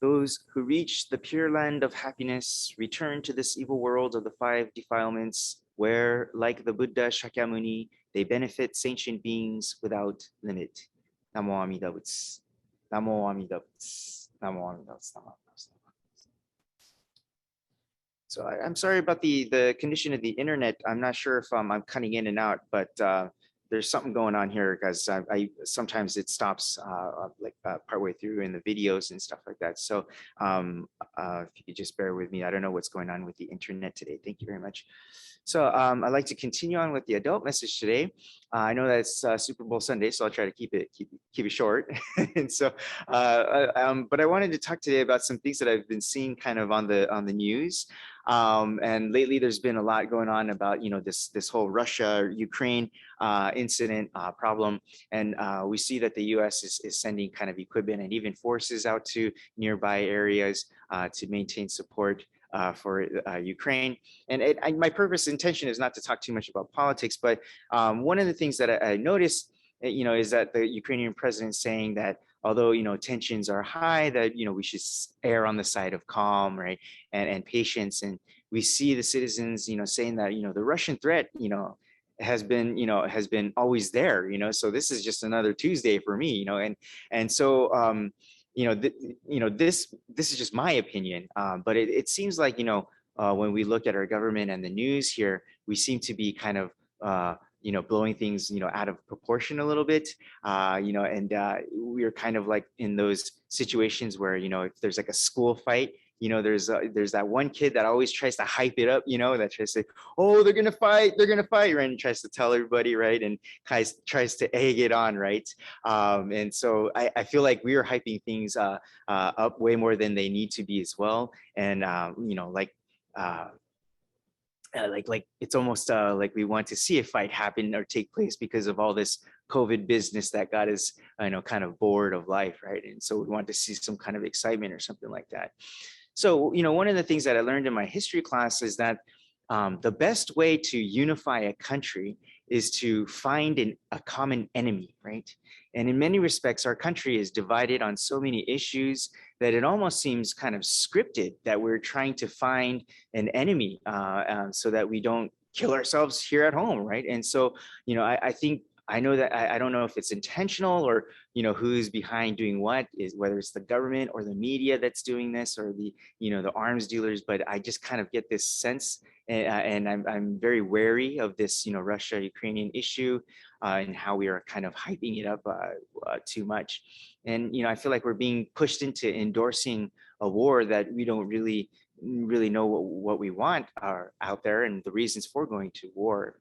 Those who reach the pure land of happiness return to this evil world of the five defilements, where, like the Buddha Shakyamuni, they benefit sentient beings without limit. Namo Amida Butsu. Namo Amida Butsu. Namo Amida Butsu. Namo Amida Butsu. So I'm sorry about the condition of the internet. I'm not sure if I'm cutting in and out, but there's something going on here because I sometimes it stops partway through in the videos and stuff like that. So if you could just bear with me, I don't know what's going on with the internet today. Thank you very much. So I'd like to continue on with the adult message today. I know that it's Super Bowl Sunday, so I'll try to keep it short. And so, but I wanted to talk today about some things that I've been seeing kind of on the news. And lately, there's been a lot going on about this whole Russia-Ukraine incident problem, and we see that the U.S. is sending kind of equipment and even forces out to nearby areas to maintain support for Ukraine. And my purpose intention is not to talk too much about politics, but one of the things that I noticed, is that the Ukrainian president saying that although tensions are high, that we should err on the side of calm, right, and patience. And we see the citizens, saying that the Russian threat, has been always there, so this is just another Tuesday for me, and so this is just my opinion, but it seems like when we look at our government and the news here, we seem to be kind of blowing things out of proportion a little bit, and we're kind of like in those situations where if there's like a school fight, there's that one kid that always tries to hype it up, that tries to say, oh, they're gonna fight, right, and tries to tell everybody, right, and tries to egg it on, right, and so I feel like we are hyping things up way more than they need to be as well, and like it's almost like we want to see a fight happen or take place because of all this COVID business that got us, kind of bored of life, right? And so we want to see some kind of excitement or something like that. So, one of the things that I learned in my history class is that the best way to unify a country is to find a common enemy, right? And in many respects, our country is divided on so many issues that it almost seems kind of scripted that we're trying to find an enemy so that we don't kill ourselves here at home, right? And so, I think I know that I don't know if it's intentional or who's behind doing what, is whether it's the government or the media that's doing this or the the arms dealers, but I just kind of get this sense, and I'm very wary of this Russia-Ukrainian issue and how we are kind of hyping it up too much, and I feel like we're being pushed into endorsing a war that we don't really know what we want are out there and the reasons for going to war.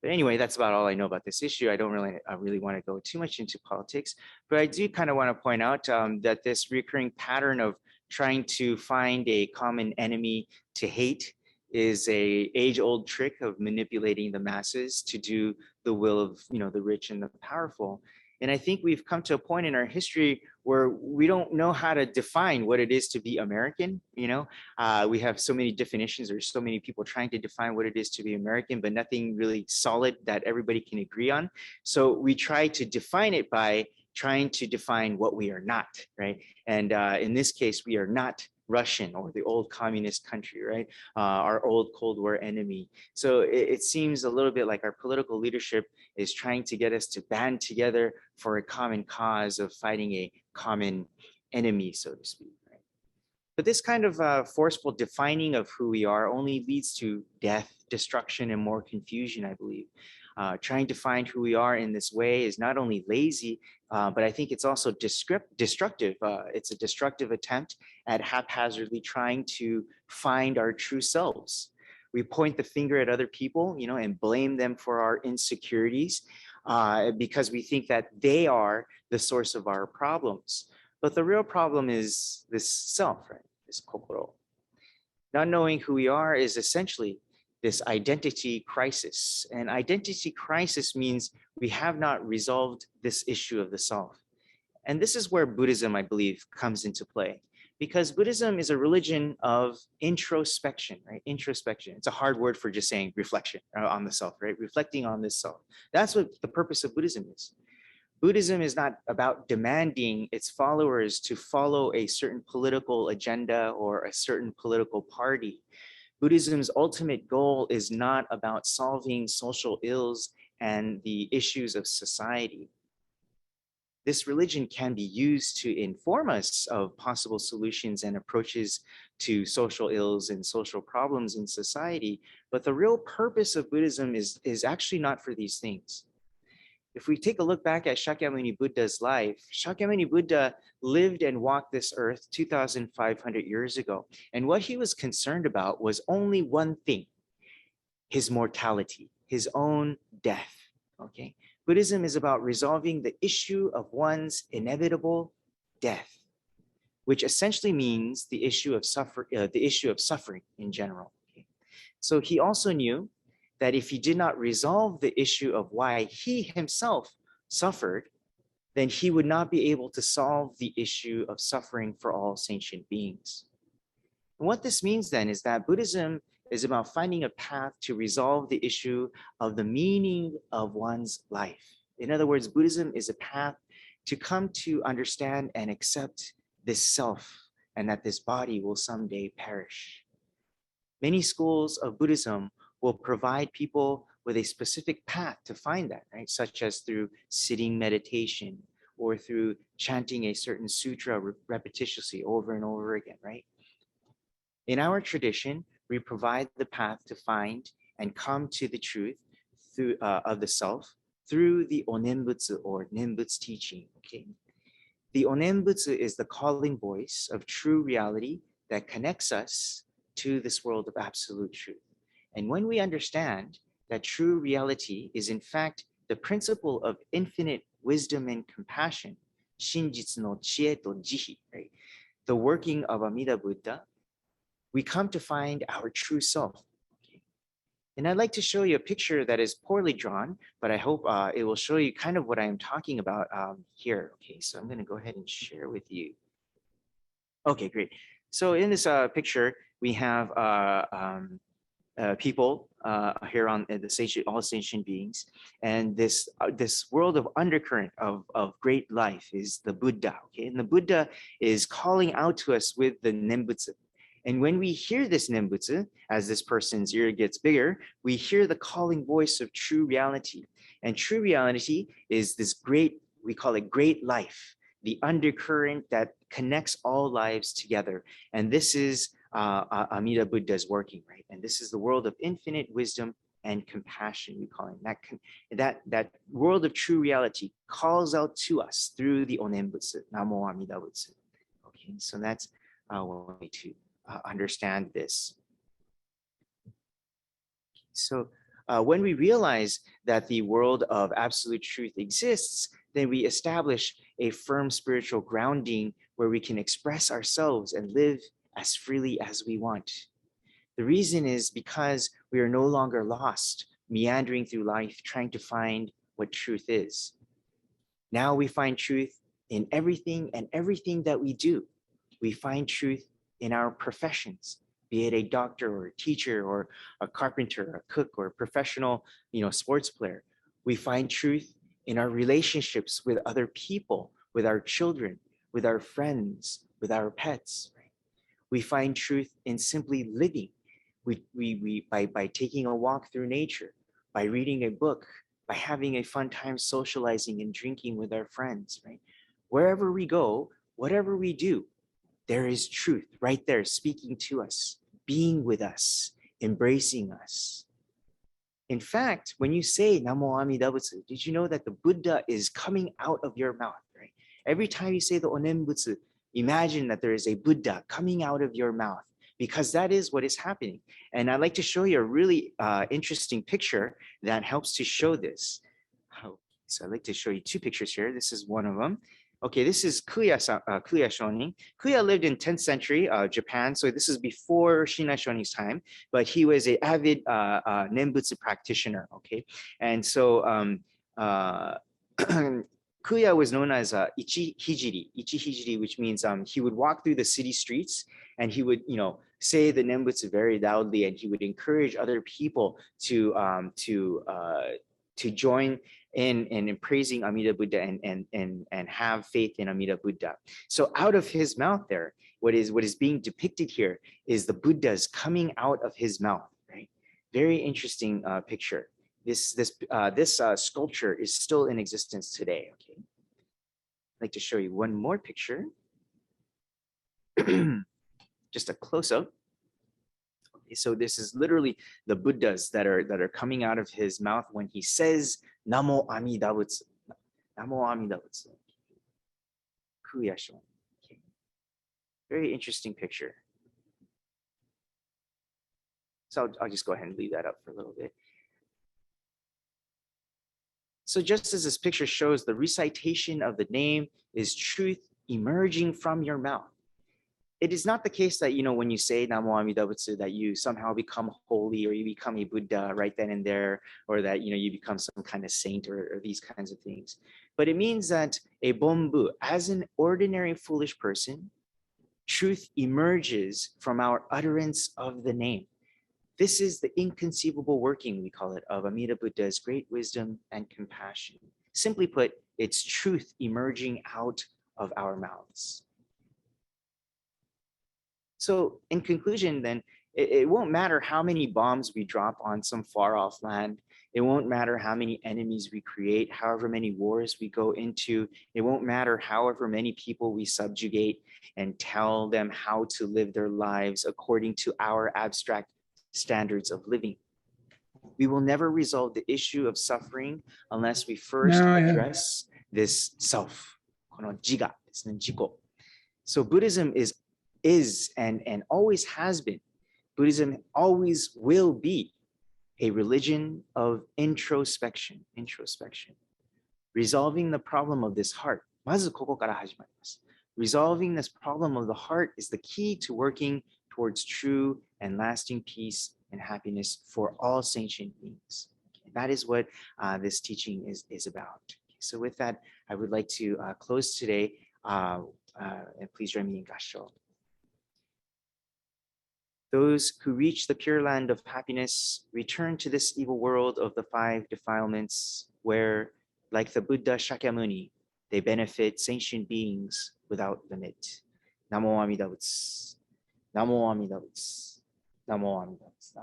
But anyway, that's about all I know about this issue. I don't really want to go too much into politics, but I do kind of want to point out that this recurring pattern of trying to find a common enemy to hate is a age-old trick of manipulating the masses to do the will of the rich and the powerful. And I think we've come to a point in our history where we don't know how to define what it is to be American. We have so many definitions. There's so many people trying to define what it is to be American, but nothing really solid that everybody can agree on. So we try to define it by trying to define what we are not, right? And in this case, we are not Russian or the old communist country, right? Our old Cold War enemy. So it seems a little bit like our political leadership is trying to get us to band together for a common cause of fighting a common enemy, so to speak. Right? But this kind of forceful defining of who we are only leads to death, destruction, and more confusion, I believe. Trying to find who we are in this way is not only lazy, but I think it's also destructive. It's a destructive attempt at haphazardly trying to find our true selves. We point the finger at other people, and blame them for our insecurities because we think that they are the source of our problems. But the real problem is this self, right? This kokoro. Not knowing who we are is essentially this identity crisis. And identity crisis means we have not resolved this issue of the self. And this is where Buddhism, I believe, comes into play. Because Buddhism is a religion of introspection, right? Introspection. It's a hard word for just saying reflection on the self, right? Reflecting on this self. That's what the purpose of Buddhism is. Buddhism is not about demanding its followers to follow a certain political agenda or a certain political party. Buddhism's ultimate goal is not about solving social ills and the issues of society. This religion can be used to inform us of possible solutions and approaches to social ills and social problems in society, but the real purpose of Buddhism is actually not for these things. If we take a look back at Shakyamuni Buddha's life, Shakyamuni Buddha lived and walked this earth 2,500 years ago. And what he was concerned about was only one thing, his mortality, his own death, okay? Buddhism is about resolving the issue of one's inevitable death, which essentially means the issue of suffering in general. Okay? So he also knew that if he did not resolve the issue of why he himself suffered, then he would not be able to solve the issue of suffering for all sentient beings. And what this means then is that Buddhism is about finding a path to resolve the issue of the meaning of one's life. In other words, Buddhism is a path to come to understand and accept this self and that this body will someday perish. Many schools of Buddhism will provide people with a specific path to find that, right? Such as through sitting meditation or through chanting a certain sutra repetitiously over and over again, right? In our tradition, we provide the path to find and come to the truth through, of the self through the onenbutsu or nenbutsu teaching, okay? The onenbutsu is the calling voice of true reality that connects us to this world of absolute truth. And when we understand that true reality is in fact the principle of infinite wisdom and compassion, shinjitsu no chie to jihi, right? The working of Amida Buddha, we come to find our true self. Okay? And I'd like to show you a picture that is poorly drawn, but I hope it will show you kind of what I'm talking about here. Okay, so I'm going to go ahead and share with you. Okay, great. So in this picture, we have people here on the sentient, all sentient beings, and this world of undercurrent of great life is the Buddha. Okay, and the Buddha is calling out to us with the Nembutsu. And when we hear this Nembutsu, as this person's ear gets bigger, we hear the calling voice of true reality. And true reality is this great, we call it great life, the undercurrent that connects all lives together. And this is Amida Buddha's working, right? And this is the world of infinite wisdom and compassion, we call it. That world of true reality calls out to us through the Onenbutsu, Namo Amida Butsu. Okay, so that's one way to understand this. So when we realize that the world of absolute truth exists, then we establish a firm spiritual grounding where we can express ourselves and live as freely as we want. The reason is because we are no longer lost, meandering through life, trying to find what truth is. Now we find truth in everything and everything that we do. We find truth in our professions, be it a doctor or a teacher or a carpenter, a cook, or a professional, sports player. We find truth in our relationships with other people, with our children, with our friends, with our pets. Right? We find truth in simply living. By taking a walk through nature, by reading a book, by having a fun time socializing and drinking with our friends. Right? Wherever we go, whatever we do, there is truth right there speaking to us, being with us, embracing us. In fact, when you say Namo Amida Butsu, did you know that the Buddha is coming out of your mouth, right? Every time you say the Onenbutsu, imagine that there is a Buddha coming out of your mouth, because that is what is happening. And I'd like to show you a really interesting picture that helps to show this. So I'd like to show you two pictures here. This is one of them. Okay, this is Kuyashoni. Kuya lived in 10th century Japan, so this is before Shinai-shoni's time, but he was an avid Nembutsu practitioner, okay? And so Kuya was known as Ichi-hijiri, which means he would walk through the city streets and he would, say the Nembutsu very loudly, and he would encourage other people to join in praising Amida Buddha and have faith in Amida Buddha. So out of his mouth there, what is being depicted here is the Buddhas coming out of his mouth, right? Very interesting picture. This sculpture is still in existence today. Okay, I'd like to show you one more picture. Just a close-up. Okay, so this is literally the Buddhas that are coming out of his mouth when he says Namo Amida Butsu. Namo Amida Butsu. Kuyashoni. Okay. Very interesting picture. So I'll just go ahead and leave that up for a little bit. So just as this picture shows, the recitation of the name is truth emerging from your mouth. It is not the case that, when you say Namo Amida Butsu, that you somehow become holy or you become a Buddha right then and there, or that, you become some kind of saint or these kinds of things. But it means that a Bonbu, as an ordinary foolish person, truth emerges from our utterance of the name. This is the inconceivable working, we call it, of Amida Buddha's great wisdom and compassion. Simply put, it's truth emerging out of our mouths. So in conclusion, then, it won't matter how many bombs we drop on some far off land. It won't matter how many enemies we create, however many wars we go into. It won't matter however many people we subjugate and tell them how to live their lives according to our abstract standards of living. We will never resolve the issue of suffering unless we first address this self, この自我ですね、自己. So Buddhism is and always has been, Buddhism always will be a religion of introspection. Resolving the problem of this heart. まずここから始まります。Resolving this problem of the heart is the key to working towards true and lasting peace and happiness for all sentient beings. That is what this teaching is about. So with that, I would like to close today, and please join me in Gassho. Those who reach the pure land of happiness return to this evil world of the 5 defilements where, like the Buddha Shakyamuni, they benefit sentient beings without limit. Namo Amida Butsu. Namo Amida Butsu. Namo Amida Butsu.